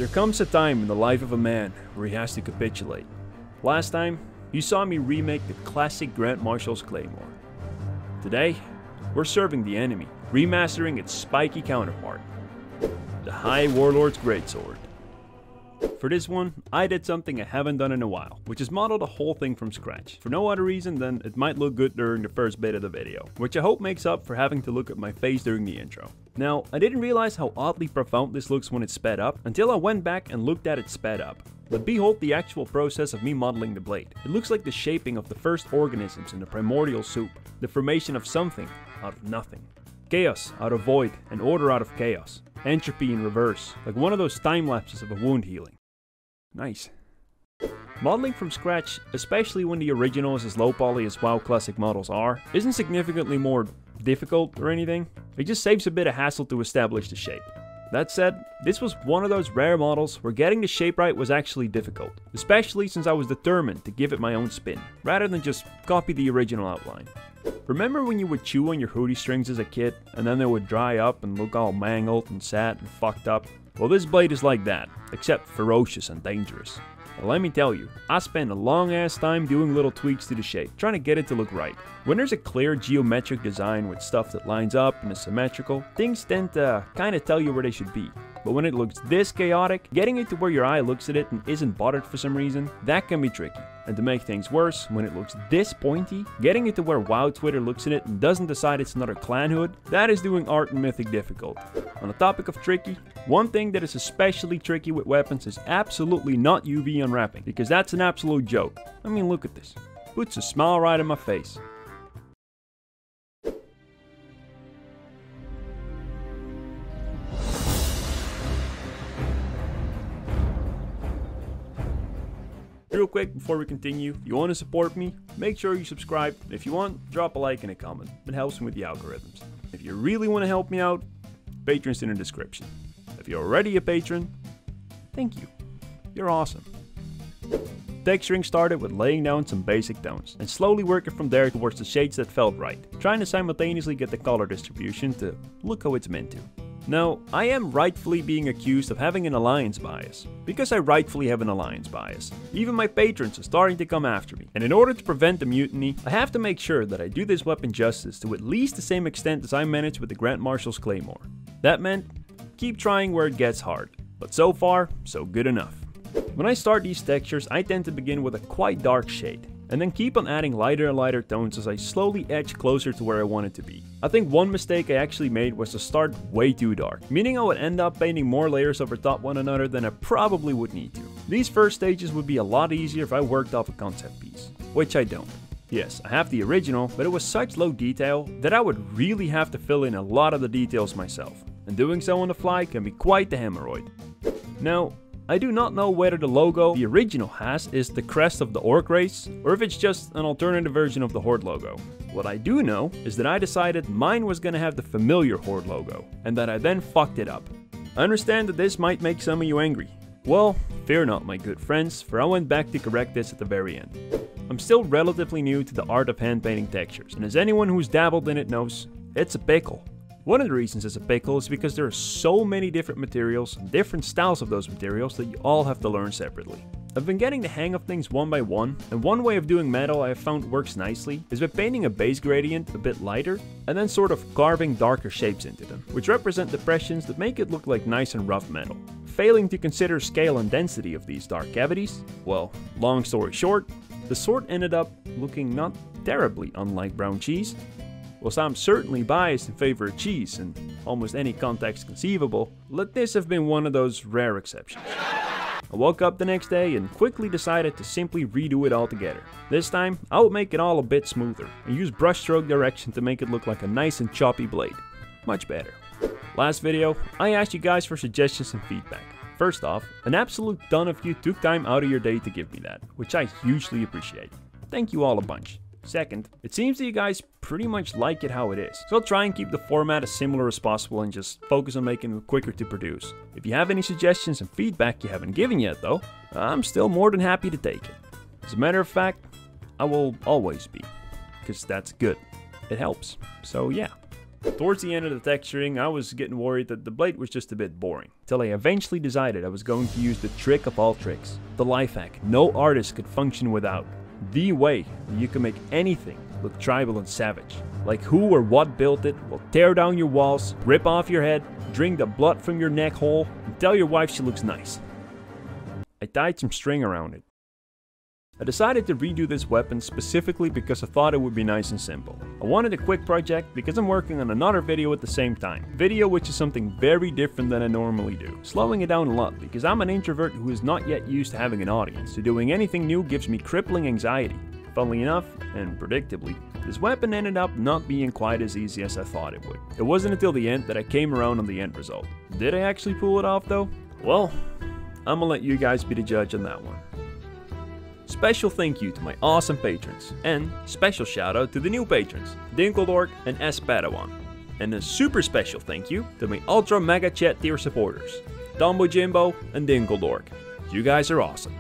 There comes a time in the life of a man where he has to capitulate. Last time, you saw me remake the classic Marshal's Claymore. Today, we're serving the enemy, remastering its spiky counterpart, the High Warlord's Greatsword. For this one, I did something I haven't done in a while, which is model the whole thing from scratch. For no other reason than it might look good during the first bit of the video, which I hope makes up for having to look at my face during the intro. Now, I didn't realize how oddly profound this looks when it's sped up, until I went back and looked at it sped up. But behold the actual process of me modeling the blade. It looks like the shaping of the first organisms in the primordial soup, the formation of something out of nothing. Chaos out of void, and order out of chaos. Entropy in reverse, like one of those time lapses of a wound healing. Nice. Modeling from scratch, especially when the original is as low poly as WoW classic models are, isn't significantly more difficult or anything. It just saves a bit of hassle to establish the shape. That said, this was one of those rare models where getting the shape right was actually difficult, especially since I was determined to give it my own spin, rather than just copy the original outline. Remember when you would chew on your hoodie strings as a kid, and then they would dry up and look all mangled and sad and fucked up? Well, this blade is like that, except ferocious and dangerous. Well, let me tell you, I spent a long ass time doing little tweaks to the shape, trying to get it to look right. When there's a clear geometric design with stuff that lines up and is symmetrical, things tend to kinda tell you where they should be. But when it looks this chaotic, getting it to where your eye looks at it and isn't bothered for some reason, that can be tricky. And to make things worse, when it looks this pointy, getting it to where WoW Twitter looks at it and doesn't decide it's another clan hood, that is doing art and mythic difficult. On the topic of tricky, one thing that is especially tricky with weapons is absolutely not UV unwrapping, because that's an absolute joke. I mean, look at this. Puts a smile right on my face. Real quick before we continue, if you want to support me, make sure you subscribe. If you want, drop a like and a comment. It helps me with the algorithms. If you really want to help me out, Patreon's in the description. If you're already a patron, thank you. You're awesome. Texturing started with laying down some basic tones, and slowly working from there towards the shades that felt right, trying to simultaneously get the color distribution to look how it's meant to. Now, I am rightfully being accused of having an alliance bias, because I rightfully have an alliance bias. Even my patrons are starting to come after me, and in order to prevent the mutiny, I have to make sure that I do this weapon justice to at least the same extent as I managed with the Marshal's Claymore. That meant, keep trying where it gets hard, but so far, so good enough. When I start these textures, I tend to begin with a quite dark shade, and then keep on adding lighter and lighter tones as I slowly edge closer to where I want it to be. I think one mistake I actually made was to start way too dark, meaning I would end up painting more layers over top one another than I probably would need to. These first stages would be a lot easier if I worked off a concept piece, which I don't. Yes, I have the original, but it was such low detail that I would really have to fill in a lot of the details myself, and doing so on the fly can be quite the hemorrhoid. Now, I do not know whether the logo the original has is the crest of the orc race, or if it's just an alternative version of the Horde logo. What I do know is that I decided mine was gonna have the familiar Horde logo, and that I then fucked it up. I understand that this might make some of you angry. Well, fear not my good friends, for I went back to correct this at the very end. I'm still relatively new to the art of hand painting textures, and as anyone who's dabbled in it knows, it's a pickle. One of the reasons it's a pickle is because there are so many different materials and different styles of those materials that you all have to learn separately. I've been getting the hang of things one by one, and one way of doing metal I have found works nicely is by painting a base gradient a bit lighter and then sort of carving darker shapes into them, which represent depressions that make it look like nice and rough metal. Failing to consider scale and density of these dark cavities, well, long story short, the sword ended up looking not terribly unlike brown cheese. Whilst I'm certainly biased in favor of cheese in almost any context conceivable, let this have been one of those rare exceptions. I woke up the next day and quickly decided to simply redo it all together. This time, I would make it all a bit smoother and use brushstroke direction to make it look like a nice and choppy blade. Much better. Last video, I asked you guys for suggestions and feedback. First off, an absolute ton of you took time out of your day to give me that, which I hugely appreciate. Thank you all a bunch. Second, it seems that you guys pretty much like it how it is, so I'll try and keep the format as similar as possible and just focus on making it quicker to produce. If you have any suggestions and feedback you haven't given yet though, I'm still more than happy to take it. As a matter of fact, I will always be, because that's good. It helps, so yeah. Towards the end of the texturing, I was getting worried that the blade was just a bit boring, till I eventually decided I was going to use the trick of all tricks, the life hack no artist could function without, the way that you can make anything look tribal and savage, like who or what built it will tear down your walls, rip off your head, drink the blood from your neck hole, and tell your wife she looks nice. I tied some string around it. I decided to redo this weapon specifically because I thought it would be nice and simple. I wanted a quick project because I'm working on another video at the same time. Video which is something very different than I normally do. Slowing it down a lot because I'm an introvert who is not yet used to having an audience, so doing anything new gives me crippling anxiety. Funnily enough, and predictably, this weapon ended up not being quite as easy as I thought it would. It wasn't until the end that I came around on the end result. Did I actually pull it off though? Well, I'm gonna let you guys be the judge on that one. Special thank you to my awesome patrons, and special shout out to the new patrons, Dinkeldork and S Padawan. And a super special thank you to my ultra mega chat tier supporters, Dumbo Jimbo and Dinkeldork. You guys are awesome.